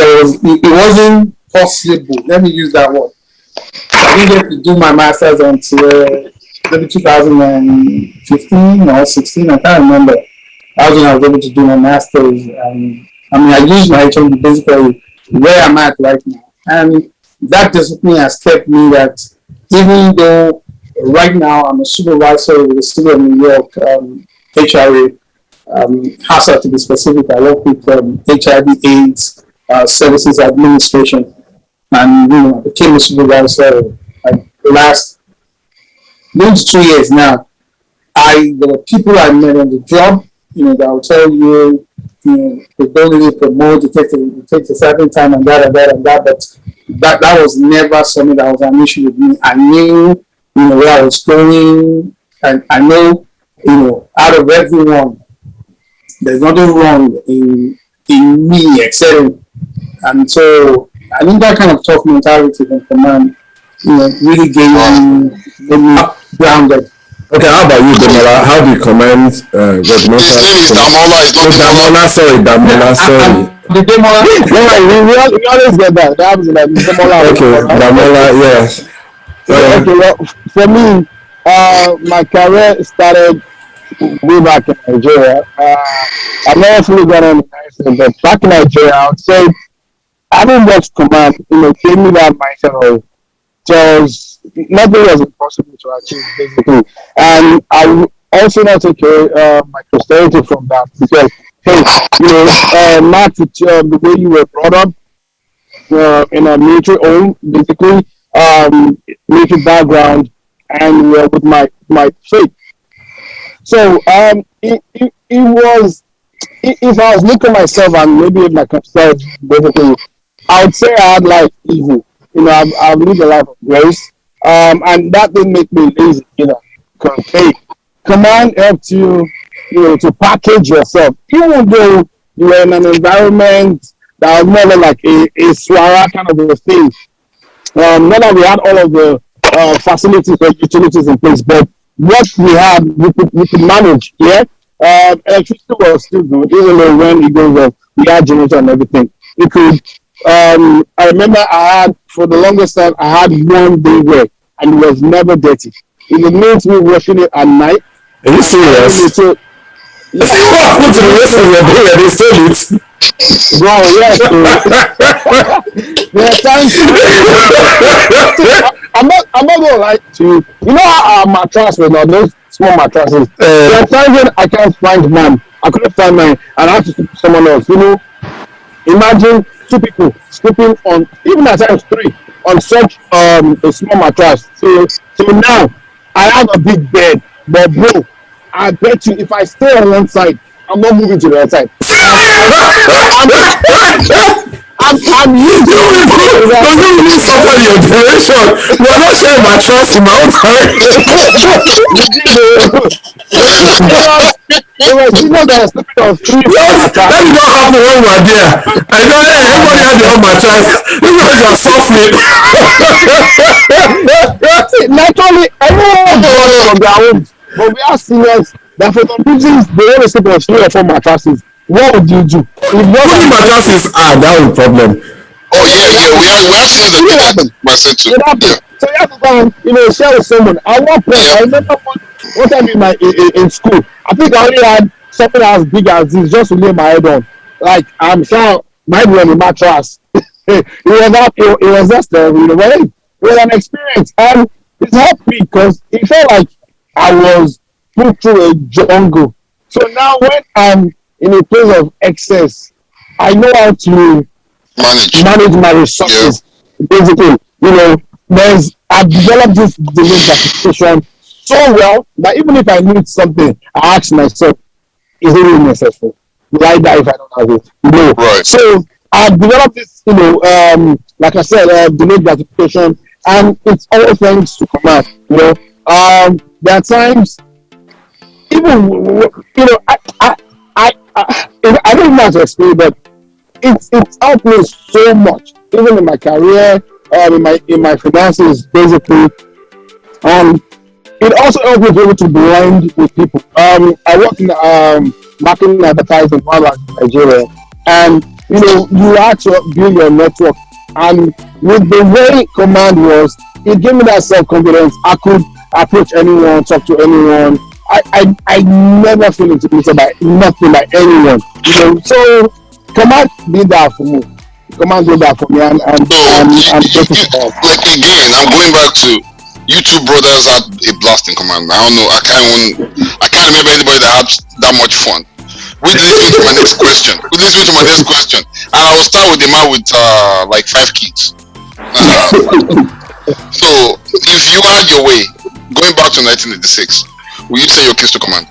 wasn't possible. Let me use that word. I didn't get to do my masters until maybe 2015 or 16. I can't remember. That was when I was able to do my masters. And I mean, I used my HMD basically where I'm at right now. And that discipline has kept me that even though right now I'm a supervisor with the city of New York, HRA, HASA to be specific, I work with HIV/AIDS Services Administration, and I became a supervisor like the last maybe 2 years now. There were people I met on the job, that will tell you, they don't really promote, it takes a certain time and that, but that was never something that was an issue with me. I knew, where I was going, and I know, out of everyone, there's nothing wrong in me excelling. And so I think that kind of tough mentality from command, really gave me grounded.
Okay, how about you, Damola? How do you command Regimental?
His name is Damola. It's not
Damola. Sorry.
The Damola.
We always get that. That happens like Damola.
Okay, Damola. Yes.
Okay. Well, for me, my career started way back in Nigeria. I never fully got on the mindset, but back in Nigeria, I would say having watched command, gave me that mindset of just nothing was impossible to achieve, basically. And I also not take my Christianity from that, because Matt, the way you were brought up in a military home, basically, military background, and with my faith. So it was, if I was looking at myself and maybe if my Christianity, basically, I would say I had life easy. I've lived a life of grace, and that didn't make me lazy. Because hey, command helped you, to package yourself, even though you were in an environment that was more like a swara kind of a thing. Not that we had all of the facilities or utilities in place, but what we had, we could manage. Yeah, electricity was still good, even though when it goes up, we had generator and everything. We could. I remember for the longest time, I had 1 day work, and it was never dirty. It means we were working it at night.
Are you serious? What happened to the rest of your day? They still it.
Bro, yes. There are times. I'm not gonna lie to you. You know how our mattress was not those small mattresses. There are times when I can't find mine. I couldn't find mine, and I have to speak to someone else. Imagine 2 people sleeping on, even at times 3, on such a small mattress. So now I have a big bed, but bro, I bet you if I stay on one side, I'm not moving to the other side. I'm used to it.
Don't really suffer your generation. We are not sharing my trust in my own time.
It was people that were sleeping on 3
Yes, that did not happen when we were there. I know everybody had their own mattress. You guys are suffering.
Naturally, everyone was from their homes. But we are seniors that for some reasons they want to sleep on 3 or 4 mattresses. What would you do? If one
Only mattresses, that was a problem.
Oh yeah. We have seen the
it happened.
myself too.
It happened. So you have to go and, share with someone. At one point, I remember one time in school, I think I only had something as big as this just to lay my head on. Like, I'm sure my head was on the mattress. it was just, but it was an experience. And it helped me because it felt like I was put through a jungle. So now when I'm in a place of excess, I know how to manage my resources. Basically, I've developed this delayed gratification so well that even if I need something, I ask myself, is it really necessary? Will I die if I don't have it? No.
Right.
So I've developed this, like I said, delayed gratification, and it's all thanks to Command. There are times, even I don't know how to explain, but it's helped me so much, even in my career, in my finances, basically. It also helped me be able to blend with people. I work in marketing and advertising while I was in Nigeria, and you had to build your network. And with the way Command was, it gave me that self-confidence. I could approach anyone, talk to anyone. I never feel intimidated by nothing, by anyone. So Command did that for me. Command did that for me, and I'm grateful for that.
Like again, I'm going back to you two brothers had a blast in Command. I don't know. I can't remember anybody that had that much fun. Which leads me to my next question. And I will start with the man with like 5 kids. So if you had your way, going back to 1986, will you send your kids to Command?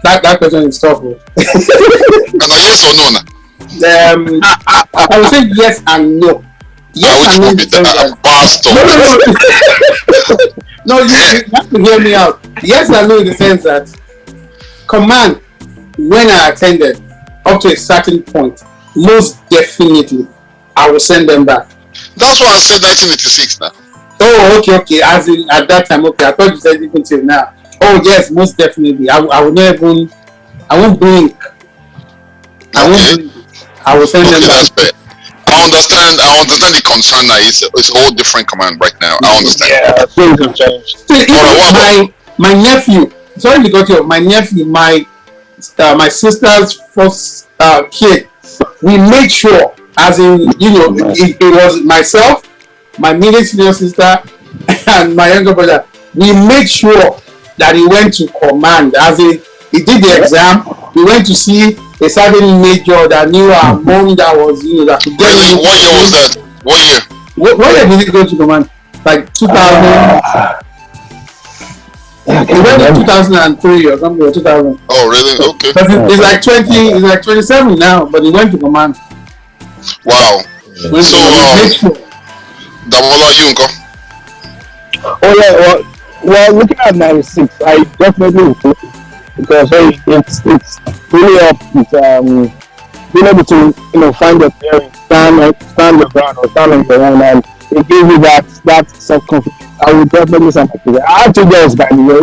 That question is tough.
And a yes or no?
I would say yes and no. Yes and no. No, you have to hear me out. Yes and no in the sense that Command, when I attended up to a certain point, most definitely I will send them back.
That's why I said 1986 now.
Oh, okay. As in at that time, okay. I thought you said even till now. Oh yes, most definitely. I will not even. I won't blink. I will send them back.
That's fair. I understand the concern that it's a whole different Command right now. I understand.
Yeah, things have changed.
So my nephew, sorry to cut you off, my nephew, my sister's first kid, we made sure, as in, it was myself, my immediate senior sister, and my younger brother, we made sure that he went to Command, as in, he did the exam, we went to see a certain major that knew our mom that was, that could get
really? What year was that? What year?
What year did he go to Command? Like 2000. He went in 2003 or something, or 2000.
Oh, really? Okay.
But he's like 20, he's like 27 now, but he went to Command.
Wow. So, Damola, you uncle?
Oh yeah, well, looking at 96, I definitely would, because it's really up with being able to find your bearings, stand your ground, or stand on your own, and it gives you that self-confidence. I would definitely send my kids. I have 2 girls, by the way,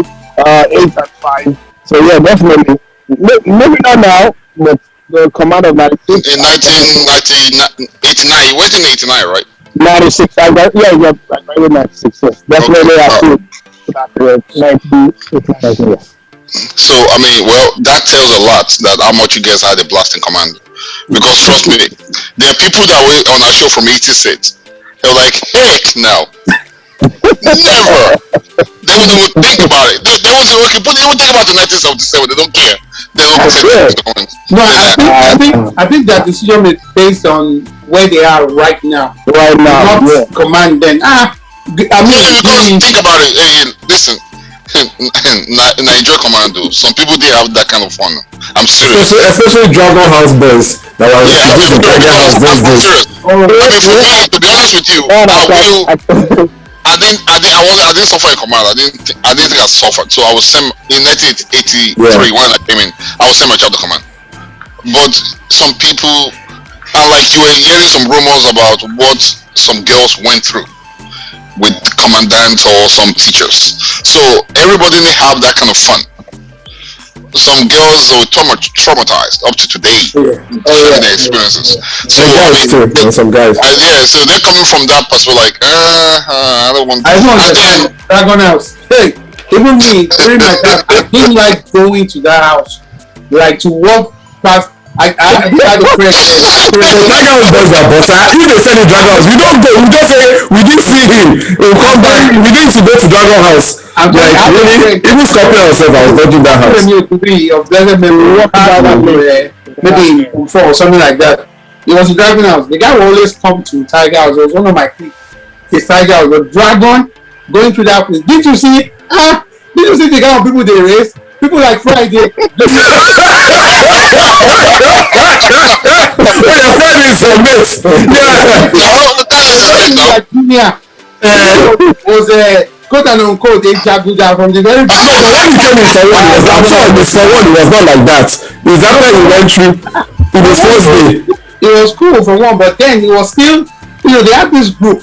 8 and 5. So yeah, definitely. Maybe not now, but the Command of 96.
In 1989, you went in 89, right?
96. I graduated 96. Yes, definitely. I feel that 1989. Yes.
So I mean, well, that tells a lot that how much you guys had a blast in Command. Because trust me, there are people that were on our show from 86. They're like, heck no. Never. They won't even think about it. They won't say, okay, but they won't think about the 1977. They don't care. They don't care.
No, I think that decision is based on where they are right now.
Right now,
not Command then. I mean,
because think about it. Hey, listen, Naija Commandos. Some people they have that kind of fun. I'm serious.
Especially Dragon House boys that were
Yeah,
just in Tiger House those
I'm
days.
serious. I mean, for me, to be honest with you, I didn't suffer in command. I didn't think I suffered. So I was sent in 1983 when I came in. I was sent my job to command. But some people, and like you were hearing some rumors about what some girls went through with commandants or some teachers. So everybody may have that kind of fun. Some girls were traumatized up to today, sharing their experiences. So
Some guys.
so they're coming from that perspective, like, I don't want.
I don't understand. Dragon House. Hey, even me during my time, I didn't like going to that house, like to walk past. I had a friend.
Dragon House boys are boss. If they send the Dragon House, we don't go. We don't say we didn't see him. He'll come back. We need to go to Dragon House. Like really, even Scorpion herself, I was dodging that house.
Of blessed memory, maybe 4 or something like that. It was a Dragon House. The guy would always come to Tiger House. It was one of my cliques. His Tiger House. The Dragon going through that place. Did you see? Did you see the kind of people they raised? People like Friday.
Your friend is your mate.
Yeah. Was a quote and unquote a jaguda from the very beginning.
But when he came in for one, it was not like that. It's after he went through in his first day.
It was cool for one, but then it was still, they had this group.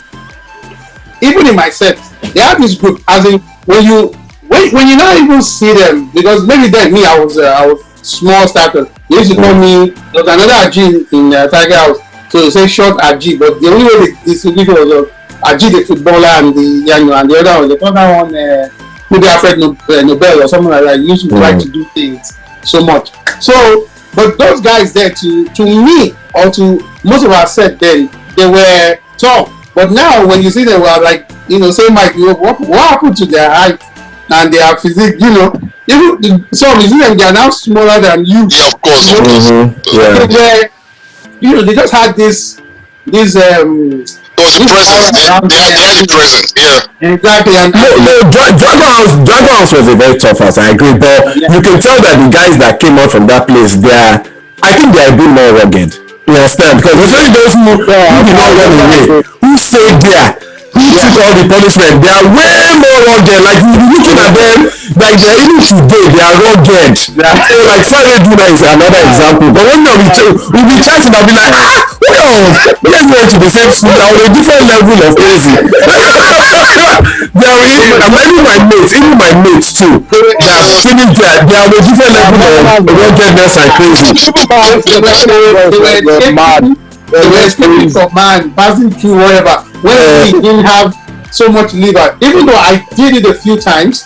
Even in my set, they had this group. As in, when you not even see them, because maybe then me, I was small starter. They used to call me. There was another Ajin in Tiger House, so they say short Ajin. But the only way they distributed was Ajin the footballer and the and the other one. They call that one maybe Alfred Nobel or something like that. He used to try to do things so much. So, but those guys there, to me or to most of our set then, they were tough. But now when you see them, were like say Mike, what happened to their height and their physique? Even some you see them, they are now smaller than you.
Yeah, of course.
They just had this
presence. They had the presence. Yeah.
Exactly. And
Dragon House was a very tough house. I agree, but you can tell that the guys that came out from that place, I think they are a bit more rugged. You understand? Because especially those who did not run away, who stayed there, who took all the punishment, they are way more rugged. Like you looking at them, like they're even today, they are rugged. So like Friday Duna is another example. But when we'll be chatting, I'll be like, we guys went to the same school, on a different level of crazy. Even my mates too, they are finished there. They are on a different level of ruggedness and crazy.
They were escaping from man, passing through whatever. When we didn't have so much liver, even though I did it a few times,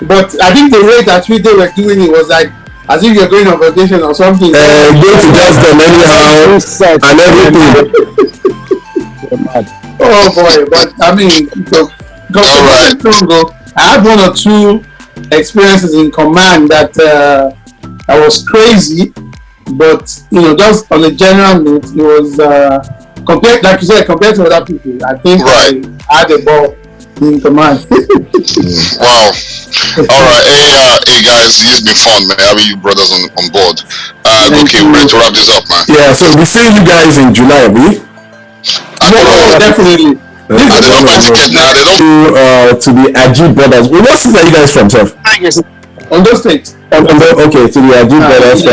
but I think the rate at which they were doing it was like as if you're going on vacation or something.
Go to just them anyhow and everything.
Oh boy, but I mean, I had 1 or 2 experiences in command that I was crazy, but just on a general note, it was compared, like you said, compared to other people. I think I had a ball in command.
Wow. All right, hey guys, it's been fun, man. Having you brothers on board. Okay, we're ready to wrap this up, man.
Yeah, so we see you guys in July,
definitely.
They don't buy tickets now. They don't.
To the Ajib brothers. What state are you guys from, sir?
Ondo State.
Okay, to the Ajib brothers.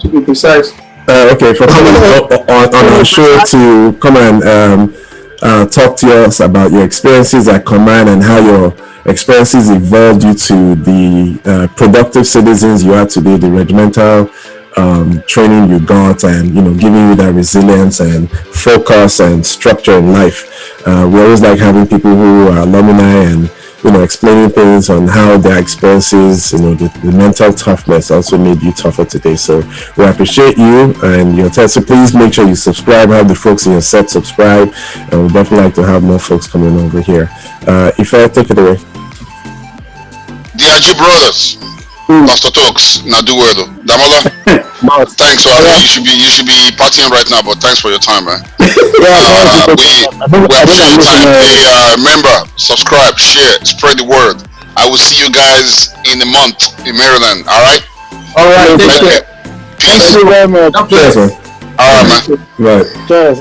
To be precise.
Okay, for coming on our show to come and talk to us about your experiences at command and how your experiences evolved you to the productive citizens you are today, the regimental training you got, and giving you that resilience and focus and structure in life. We always like having people who are alumni and explaining things on how their experiences, the mental toughness also made you tougher today. So we appreciate you and your time. So please make sure you subscribe, have the folks in your set subscribe, and we'd definitely like to have more folks coming over here. If I take it away.
The Ajib brothers. Pastor Talks, now do well though. Damola, thanks for having me. You should be partying right now, but thanks for your time, man. We appreciate your time. Hey, remember, subscribe, share, spread the word. I will see you guys in a month in Maryland. All right.
All right. Take care.
Peace.
Thank you very much.
God bless.
Cheers, man.
All right, man.
Right.
Cheers.